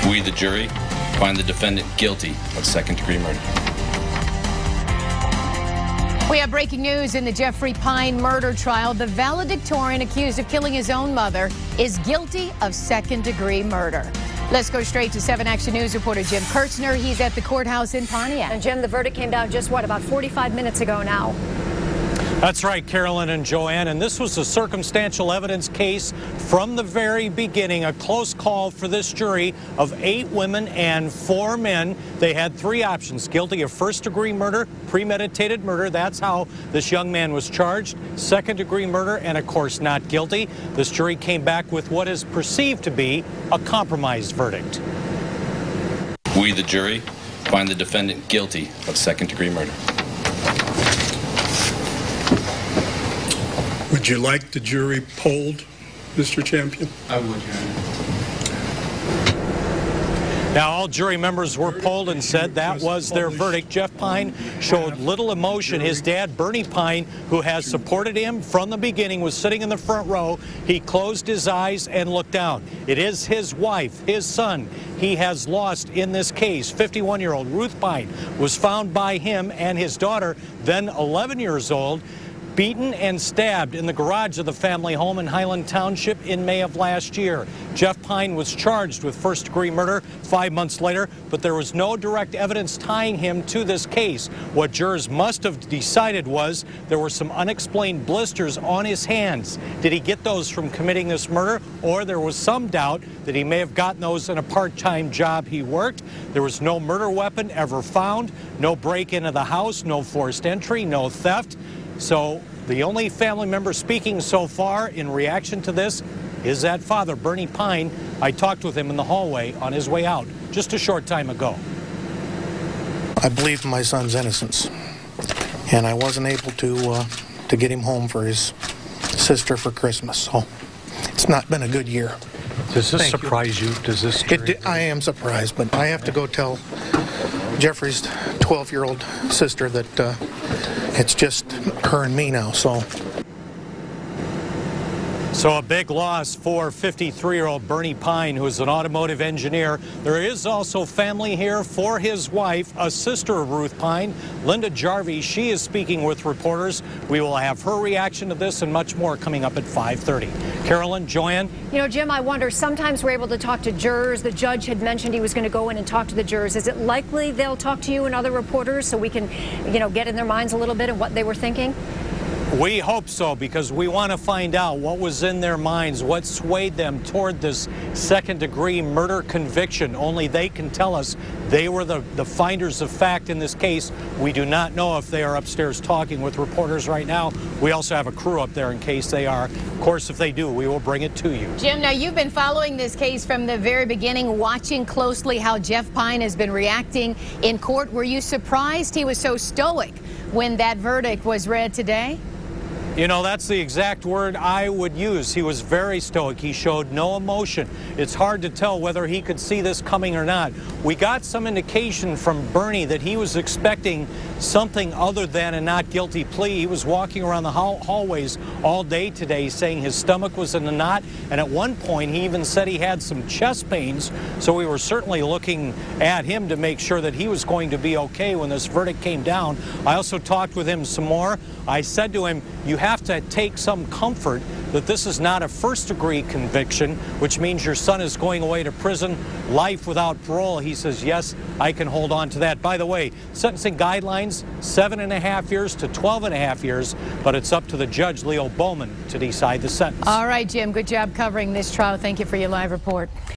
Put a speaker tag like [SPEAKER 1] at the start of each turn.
[SPEAKER 1] We, the jury, find the defendant guilty of second-degree murder.
[SPEAKER 2] We have breaking news in the Jeffrey Pyne murder trial. The valedictorian accused of killing his own mother is guilty of second-degree murder. Let's go straight to 7 Action News reporter Jim Kurtzner. He's at the courthouse in Pontiac.
[SPEAKER 3] And Jim, the verdict came down just, about 45 minutes ago now.
[SPEAKER 4] That's right, Carolyn and Joanne, and this was a circumstantial evidence case from the very beginning, a close call for this jury of 8 women and 4 men. They had 3 options: guilty of first-degree murder, premeditated murder, that's how this young man was charged, second-degree murder, and of course not guilty. This jury came back with what is perceived to be a compromised verdict.
[SPEAKER 1] We, the jury, find the defendant guilty of second-degree murder.
[SPEAKER 5] Would you like the jury polled, Mr. Champion?
[SPEAKER 1] I would, Your Honor.
[SPEAKER 4] Now, all jury members were polled and said that was their verdict. Jeff Pyne showed little emotion. His dad, Bernie Pyne, who has supported him from the beginning, was sitting in the front row. He closed his eyes and looked down. It is his wife, his son, he has lost in this case. 51-year-old Ruth Pyne was found by him and his daughter, then 11 years old, beaten and stabbed in the garage of the family home in Highland Township in May of last year. Jeff Pyne was charged with first-degree murder 5 months later, but there was no direct evidence tying him to this case. What jurors must have decided was there were some unexplained blisters on his hands. Did he get those from committing this murder, or there was some doubt that he may have gotten those in a part-time job he worked? There was no murder weapon ever found, no break-in of the house, no forced entry, no theft. So the only family member speaking so far in reaction to this is that father, Bernie Pyne. I talked with him in the hallway on his way out just a short time ago.
[SPEAKER 6] I believed my son's innocence, and I wasn't able to get him home for his sister for Christmas, so it's not been a good year.
[SPEAKER 7] Does this surprise you? Does this?
[SPEAKER 6] I am surprised, but I have to go tell Jeffrey's 12-year-old sister that it's just her and me now, so
[SPEAKER 4] a big loss for 53-year-old Bernie Pyne, who is an automotive engineer. There is also family here for his wife, a sister of Ruth Pyne, Linda Jarvie. She is speaking with reporters. We will have her reaction to this and much more coming up at 5:30. Carolyn, Joanne?
[SPEAKER 3] You know, Jim, I wonder, sometimes we're able to talk to jurors. The judge had mentioned he was going to go in and talk to the jurors. Is it likely they'll talk to you and other reporters so we can, get in their minds a little bit of what they were thinking?
[SPEAKER 4] We hope so, because we want to find out what was in their minds, what swayed them toward this second-degree murder conviction. Only they can tell us. They were the finders of fact in this case. We do not know if they are upstairs talking with reporters right now. We also have a crew up there in case they are. Of course, if they do, we will bring it to you.
[SPEAKER 2] Jim, now you've been following this case from the very beginning, watching closely how Jeff Pyne has been reacting in court. Were you surprised he was so stoic when that verdict was read today?
[SPEAKER 4] You know, that's the exact word I would use. He was very stoic. He showed no emotion. It's hard to tell whether he could see this coming or not. We got some indication from Bernie that he was expecting something other than a not guilty plea. He was walking around the hallways all day today saying his stomach was in a knot, and at one point he even said he had some chest pains, so we were certainly looking at him to make sure that he was going to be okay when this verdict came down. I also talked with him some more. I said to him, you have to take some comfort that this is not a first-degree conviction, which means your son is going away to prison, life without parole. He says, yes, I can hold on to that. By the way, sentencing guidelines, 7.5 years to 12.5 years, but it's up to the judge, Leo Bowman, to decide the sentence.
[SPEAKER 2] All right, Jim, good job covering this trial. Thank you for your live report.